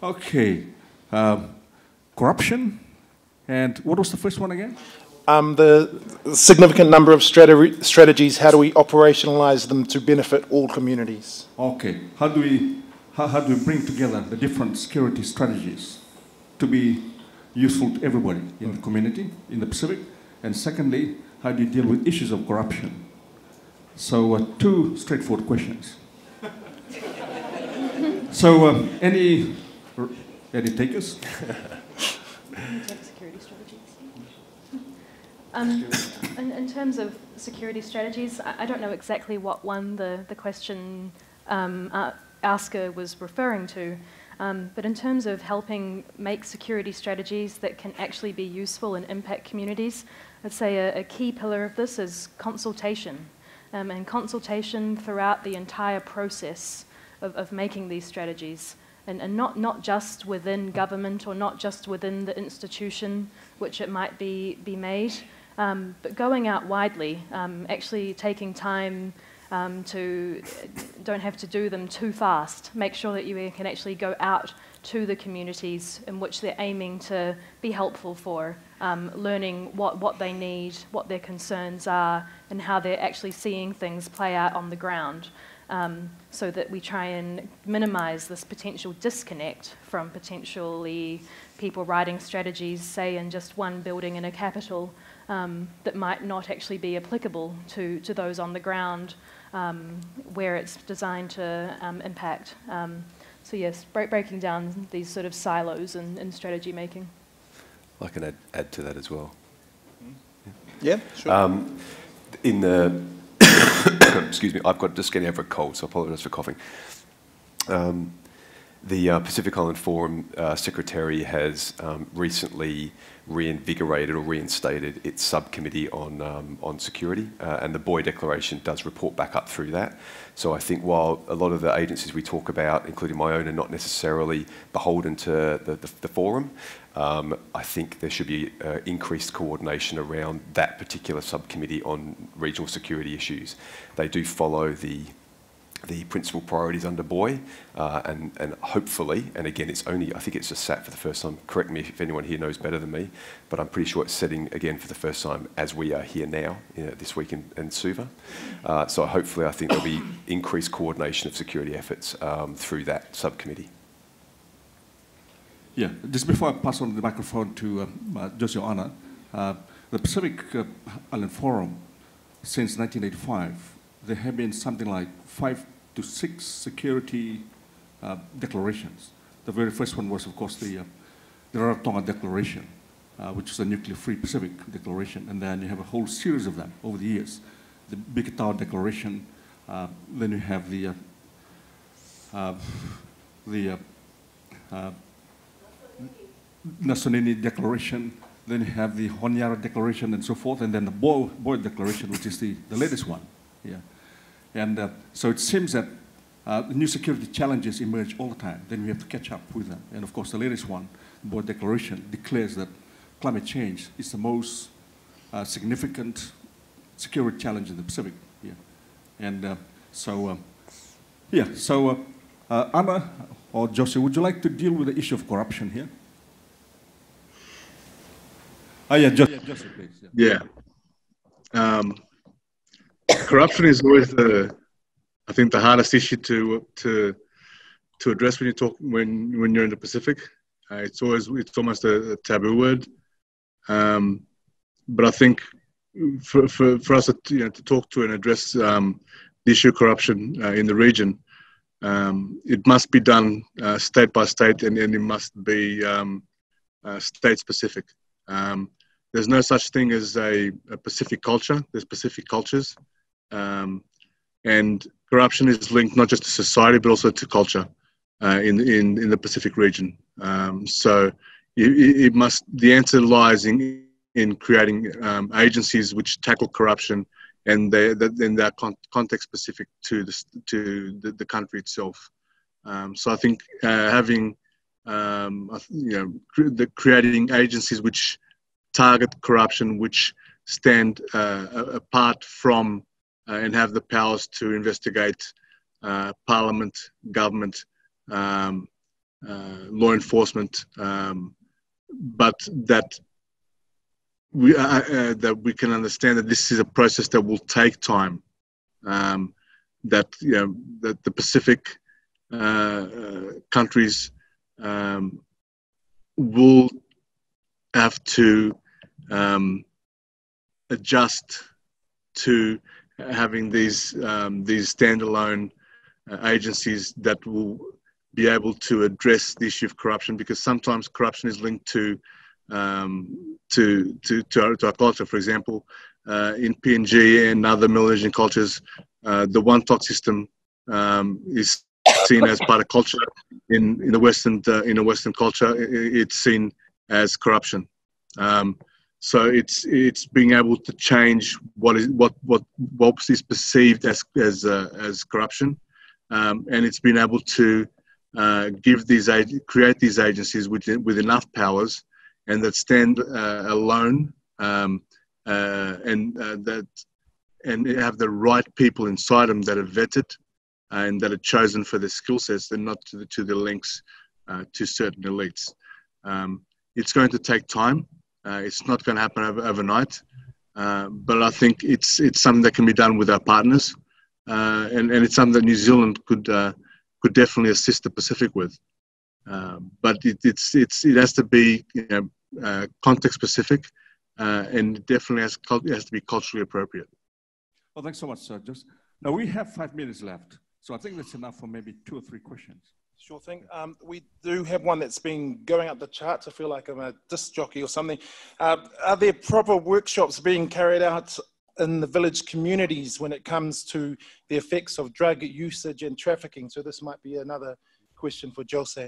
Okay. Corruption, and what was the first one again? The significant number of strategies, how do we operationalize them to benefit all communities? Okay. How do we bring together the different security strategies to be useful to everybody in the community, in the Pacific? And secondly, how do you deal with issues of corruption? So 2 straightforward questions. So any takers? Security strategies. In terms of security strategies, I don't know exactly what one the question asker was referring to, but in terms of helping make security strategies that can actually be useful and impact communities, I'd say a key pillar of this is consultation, and consultation throughout the entire process of making these strategies. And not just within government or not just within the institution which it might be made, but going out widely, actually taking time don't have to do them too fast. Make sure that you can actually go out to the communities in which they're aiming to be helpful for, learning what they need, what their concerns are, and how they're actually seeing things play out on the ground. So that we try and minimize this potential disconnect from potentially people writing strategies, say in just one building in a capital, that might not actually be applicable to those on the ground where it's designed to impact. So yes, breaking down these sort of silos in strategy making. I can add to that as well. Yeah, sure. In the excuse me, I've got just getting over a cold, so I apologise for coughing. The Pacific Island Forum Secretary has recently reinvigorated or reinstated its subcommittee on security, and the Boe Declaration does report back up through that. So I think while a lot of the agencies we talk about, including my own, are not necessarily beholden to the forum, I think there should be increased coordination around that particular subcommittee on regional security issues. They do follow the principal priorities under Boe, and hopefully, and again, it's only, I think it's just sat for the first time, correct me if anyone here knows better than me, but I'm pretty sure it's sitting again for the first time as we are here now, this week in Suva. So hopefully I think there'll be increased coordination of security efforts through that subcommittee. Yeah, just before I pass on the microphone to Jose Ana, the Pacific Island Forum, since 1985, there have been something like 5 to 6 security declarations. The very first one was, of course, the Rarotonga Declaration, which is a nuclear-free Pacific declaration, and then you have a whole series of them over the years. The Bikitau Declaration, then you have the Nasonini Declaration, then you have the Honiara Declaration and so forth, and then the Boe Declaration, which is the latest one. Yeah. And so it seems that new security challenges emerge all the time. Then we have to catch up with them. And of course, the latest one, the Boe Declaration, declares that climate change is the most significant security challenge in the Pacific. Yeah. And so Ana or Jose, would you like to deal with the issue of corruption here? Oh yeah, Jose, please. Yeah. Corruption is always I think the hardest issue to address when you're in the Pacific. It's almost a taboo word. But I think for us to talk to and address the issue of corruption in the region, it must be done state by state, and it must be state specific. There's no such thing as a Pacific culture. There's Pacific cultures. And corruption is linked not just to society, but also to culture in the Pacific region. So the answer lies in creating agencies which tackle corruption, and they're context specific to the country itself. So I think having creating agencies which target corruption, which stand apart from and have the powers to investigate Parliament, government, law enforcement, but that we can understand that this is a process that will take time. That the Pacific countries will have to adjust to having these standalone agencies that will be able to address the issue of corruption, because sometimes corruption is linked to our culture. For example, in PNG and other Melanesian cultures, the one talk system is seen as part of culture. In a Western culture, it's seen as corruption. So it's being able to change what is perceived as corruption, and it's been able to create these agencies with enough powers and that stand alone, and have the right people inside them that are vetted and that are chosen for their skill sets, and not to the links to certain elites. It's going to take time. It's not going to happen overnight, but I think it's something that can be done with our partners, and it's something that New Zealand could definitely assist the Pacific with. But it has to be context specific, and it definitely has to be culturally appropriate. Well, thanks so much, sir. Now we have 5 minutes left, so I think that's enough for maybe 2 or 3 questions. Sure thing. We do have one that's been going up the charts. I feel like I'm a disc jockey or something. Are there proper workshops being carried out in the village communities when it comes to the effects of drug usage and trafficking? So this might be another question for Jose.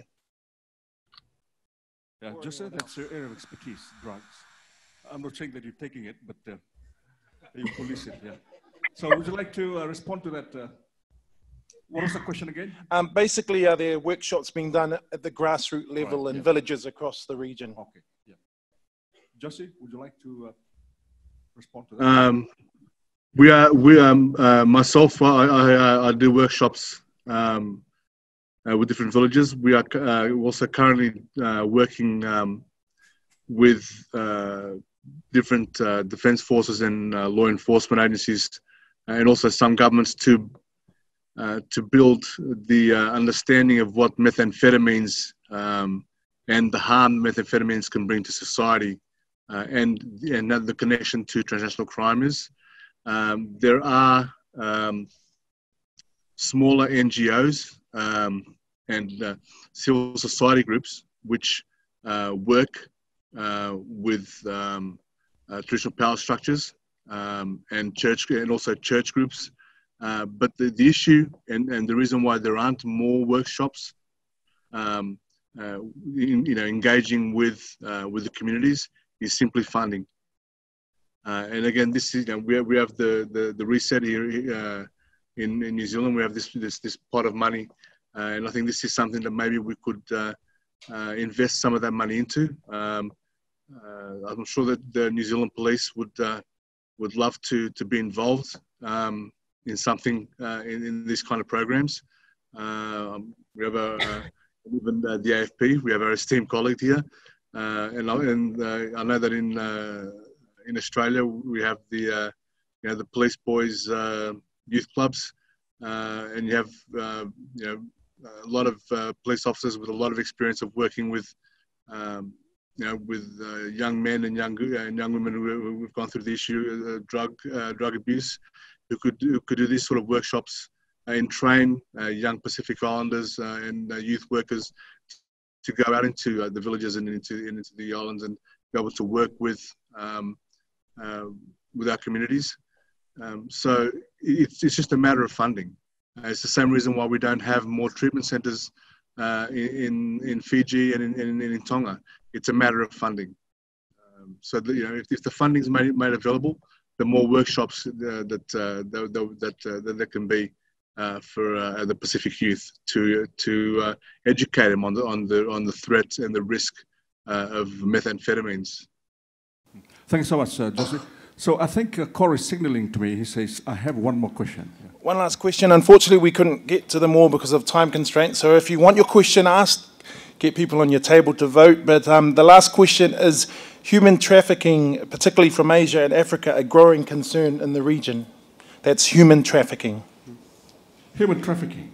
Yeah, Jose, that's your area of expertise, drugs. I'm not saying that you're taking it, but you police it, yeah. So would you like to respond to that? What was the question again? Basically, are there workshops being done at the grassroots level in villages across the region? Okay, yeah. Jose, would you like to respond to that? Myself, I do workshops with different villages. We are also currently working with different defense forces and law enforcement agencies, and also some governments to build the understanding of what methamphetamines and the harm methamphetamines can bring to society, and the connection to transnational crime is. There are smaller NGOs and civil society groups which work with traditional power structures and also church groups. But the issue and the reason why there aren't more workshops, engaging with the communities is simply funding. And again, this is we have the reset here in New Zealand. We have this pot of money, and I think this is something that maybe we could invest some of that money into. I'm sure that the New Zealand Police would love to be involved in something in these kind of programs. We have even the AFP. We have our esteemed colleague here, and I know that in Australia we have the police boys youth clubs, and you have a lot of police officers with a lot of experience of working with young men and young women who have gone through the issue of drug abuse, who could do these sort of workshops and train young Pacific Islanders and youth workers to go out into the villages and into the islands and be able to work with our communities. So it's just a matter of funding. It's the same reason why we don't have more treatment centres in Fiji and in Tonga. It's a matter of funding. So that, if the funding is made available, the more workshops that there can be for the Pacific youth to educate them on the threats and the risk of methamphetamines. Thanks so much, Jose. So I think Corey's signaling to me. He says, I have one more question. Yeah. One last question. Unfortunately, we couldn't get to them all because of time constraints. So if you want your question asked, get people on your table to vote. But the last question is, human trafficking, particularly from Asia and Africa, a growing concern in the region. That's human trafficking. Human trafficking.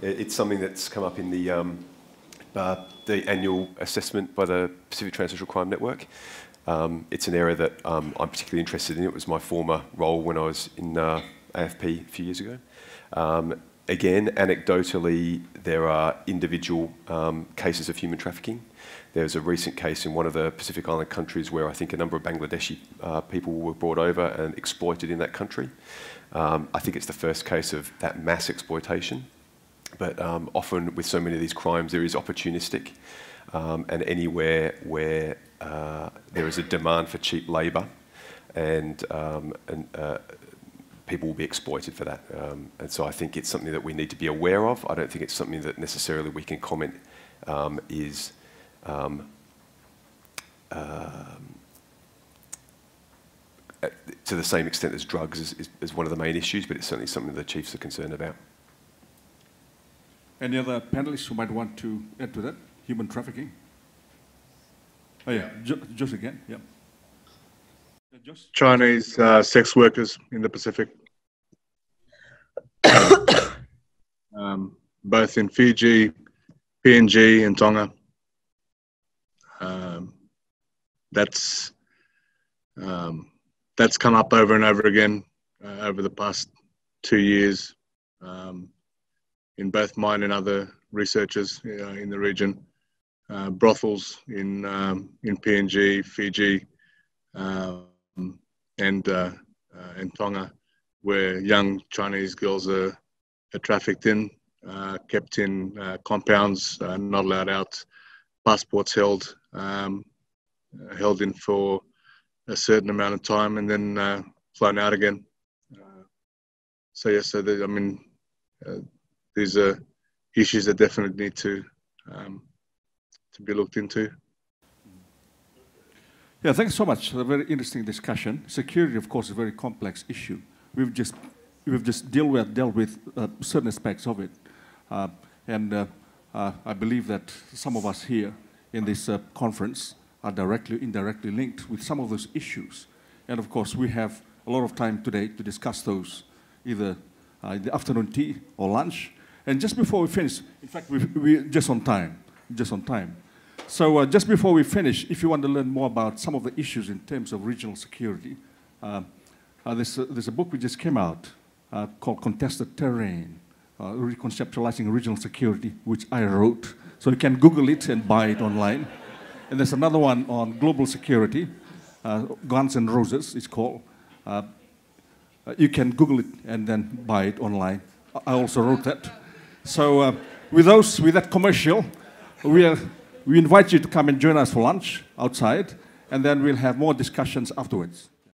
It's something that's come up in the annual assessment by the Pacific Transnational Crime Network. It's an area that I'm particularly interested in. It was my former role when I was in AFP a few years ago. Again, anecdotally, there are individual cases of human trafficking. There's a recent case in one of the Pacific Island countries where I think a number of Bangladeshi people were brought over and exploited in that country. I think it's the first case of that mass exploitation. But often with so many of these crimes, there is opportunistic. And anywhere where there is a demand for cheap labour and people will be exploited for that. And so I think it's something that we need to be aware of. I don't think it's something that necessarily we can comment is to the same extent as drugs is one of the main issues, but it's certainly something the chiefs are concerned about. Any other panelists who might want to add to that? Human trafficking? Oh yeah, just again, yeah. Chinese sex workers in the Pacific, both in Fiji, PNG, and Tonga. That's come up over and over again over the past 2 years in both mine and other researchers in the region. Brothels in PNG, Fiji, and Tonga, where young Chinese girls are trafficked in kept in compounds, not allowed out, passports held in for a certain amount of time and then flown out again. So yes, these are issues that definitely need to be looked into. Yeah, thanks so much. A very interesting discussion. Security, of course, is a very complex issue. We've just dealt with certain aspects of it, and I believe that some of us here in this conference are directly, indirectly linked with some of those issues. And of course, we have a lot of time today to discuss those, either in the afternoon tea or lunch. And just before we finish, in fact, we're just on time. So just before we finish, if you want to learn more about some of the issues in terms of regional security, there's a book which just came out called Contested Terrain, Reconceptualizing Regional Security, which I wrote. So you can Google it and buy it online. And there's another one on global security, Guns and Roses, it's called. You can Google it and then buy it online. I also wrote that. So with that commercial, we invite you to come and join us for lunch outside, and then we'll have more discussions afterwards.